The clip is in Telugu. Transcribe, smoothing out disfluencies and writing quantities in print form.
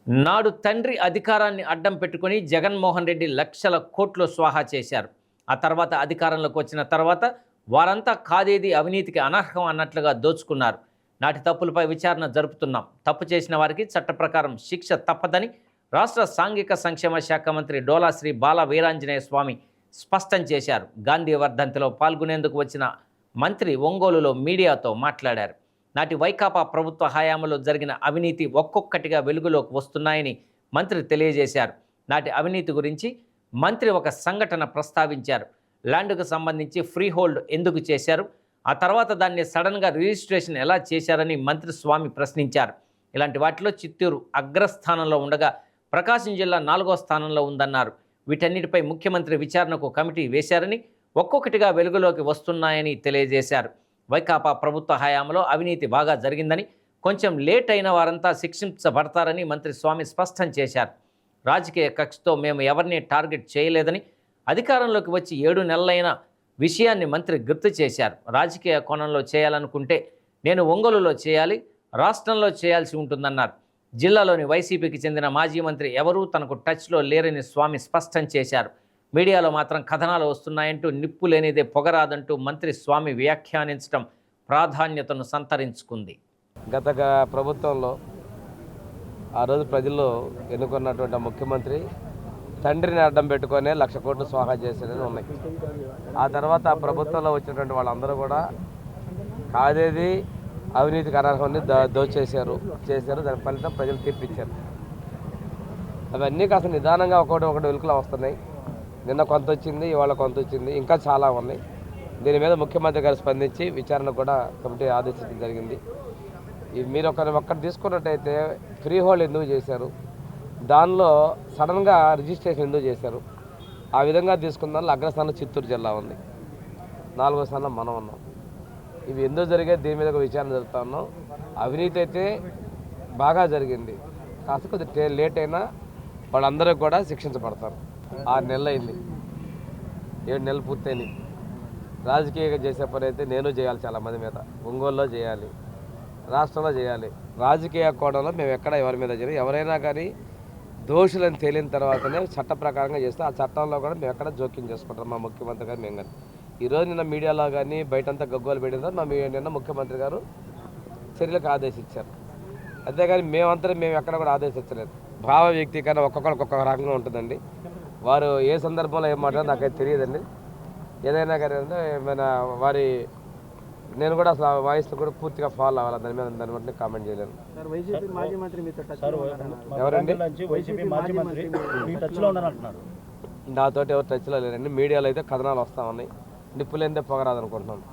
నాడు తండ్రి అధికారాన్ని అడ్డం పెట్టుకుని జగన్మోహన్ రెడ్డి లక్షల కోట్లు స్వాహా చేశారు. ఆ తర్వాత అధికారంలోకి వచ్చిన తర్వాత వారంతా కాదేది అవినీతికి అనర్హం అన్నట్లుగా దోచుకున్నారు. నాటి తప్పులపై విచారణ జరుపుతున్నాం. తప్పు చేసిన వారికి చట్ట ప్రకారం శిక్ష తప్పదని రాష్ట్ర సాంఘిక సంక్షేమ శాఖ మంత్రి డోలా శ్రీ బాల వీరాంజనేయ స్వామి స్పష్టం చేశారు. గాంధీ వర్ధంతిలో పాల్గొనేందుకు వచ్చిన మంత్రి ఒంగోలులో మీడియాతో మాట్లాడారు. నాటి వైకాపా ప్రభుత్వ హయాంలో జరిగిన అవినీతి ఒక్కొక్కటిగా వెలుగులోకి వస్తున్నాయని మంత్రి తెలియజేశారు. నాటి అవినీతి గురించి మంత్రి ఒక సంఘటన ప్రస్తావించారు. ల్యాండ్కు సంబంధించి ఫ్రీ హోల్డ్ ఎందుకు చేశారు, ఆ తర్వాత దాన్ని సడన్గా రిజిస్ట్రేషన్ ఎలా చేశారని మంత్రి స్వామి ప్రశ్నించారు. ఇలాంటి వాటిలో చిత్తూరు అగ్రస్థానంలో ఉండగా ప్రకాశం జిల్లా 4వ స్థానంలో ఉందన్నారు. వీటన్నిటిపై ముఖ్యమంత్రి విచారణకు కమిటీ వేశారని, ఒక్కొక్కటిగా వెలుగులోకి వస్తున్నాయని తెలియజేశారు. వైకాపా ప్రభుత్వ హయాంలో అవినీతి బాగా జరిగిందని, కొంచెం లేట్ అయిన వారంతా శిక్షించబడతారని మంత్రి స్వామి స్పష్టం చేశారు. రాజకీయ కక్షతో మేము ఎవరిని టార్గెట్ చేయలేదని, అధికారంలోకి వచ్చి 7 నెలలైన విషయాన్ని మంత్రి గుర్తు చేశారు. రాజకీయ కోణంలో చేయాలనుకుంటే నేను ఒంగోలులో చేయాలి, రాష్ట్రంలో చేయాల్సి ఉంటుందన్నారు. జిల్లాలోని వైసీపీకి చెందిన మాజీ మంత్రి ఎవరూ తనకు టచ్లో లేరని స్వామి స్పష్టం చేశారు. మీడియాలో మాత్రం కథనాలు వస్తున్నాయంటూ నిప్పు లేనిదే పొగరాదంటూ మంత్రి స్వామి వ్యాఖ్యానించడం ప్రాధాన్యతను సంతరించుకుంది. గత ప్రభుత్వంలో ఆ రోజు ప్రజల్లో ఎన్నుకున్నటువంటి ముఖ్యమంత్రి తండ్రిని అడ్డం పెట్టుకొని 1,00,000 కోట్లు స్వాహా చేసేదని ఉన్నాయి. ఆ తర్వాత ఆ ప్రభుత్వంలో వచ్చినటువంటి వాళ్ళందరూ కూడా కాదేది అవినీతికి అనర్హాన్ని దోచేశారు. దాని ఫలితం ప్రజలు తీర్పిచ్చారు. అవన్నీ కాస్త నిదానంగా ఒకటి వెలుకలా వస్తున్నాయి. నిన్న కొంత వచ్చింది, ఇవాళ కొంత వచ్చింది, ఇంకా చాలా ఉన్నాయి. దీని మీద ముఖ్యమంత్రి గారు స్పందించి విచారణ కూడా కమిటీ ఆదేశించడం జరిగింది. మీరు ఒక్కటి తీసుకున్నట్టయితే ఫ్రీ హోల్డ్ ఎందుకు చేశారు, దానిలో సడన్గా రిజిస్ట్రేషన్ ఎందుకు చేశారు, ఆ విధంగా తీసుకున్న దానిలో అగ్రస్థానం చిత్తూరు జిల్లా ఉంది, 4వ స్థానం మనం ఉన్నాం. ఇవి ఎందుకు జరిగే దీని మీద ఒక విచారణ జరుగుతూ ఉన్నాం. అవినీతి అయితే బాగా జరిగింది, కాస్త కొద్దిగా లేట్ అయినా వాళ్ళందరూ కూడా శిక్షించబడతారు. 6 నెలలు అయింది, 7 నెలలు పూర్తయినాయి. రాజకీయంగా చేసే పని అయితే నేను చేయాలి, చాలామంది మీద ఒంగోలులో చేయాలి, రాష్ట్రంలో చేయాలి. రాజకీయ కోణంలో మేము ఎక్కడ ఎవరి మీద చేయాలి, ఎవరైనా కానీ దోషులను తేలిన తర్వాతనే చట్ట ప్రకారంగా చేస్తే ఆ చట్టంలో కూడా మేము ఎక్కడ జోక్యం చేసుకుంటాం. మా ముఖ్యమంత్రి గారు మేము కానీ ఈరోజు నిన్న మీడియాలో కానీ బయటంతా గగ్గోలు పెట్టిన మా నిన్న ముఖ్యమంత్రి గారు చర్యలకు ఆదేశించారు. అంతేగాని మేము ఎక్కడ కూడా ఆదేశించలేదు. భావ వ్యక్తీకరణ ఒక్కొక్కరికి ఒక్కొక్క రకంగా ఉంటుందండి. వారు ఏ సందర్భంలో ఏం మాట్లాడారో నాకైతే తెలియదండి. ఏదైనా కానీ ఏమైనా నేను కూడా అసలు వాయిస్లో కూడా పూర్తిగా ఫాలో అవ్వాలి, దాని బట్టి కామెంట్ చేయలేను. ఎవరండి నాతోటి ఎవరు టచ్లో లేరండి. మీడియాలో అయితే కథనాలు వస్తూ ఉన్నాయి, నిప్పులేందే పొగరాదనుకుంటున్నాను.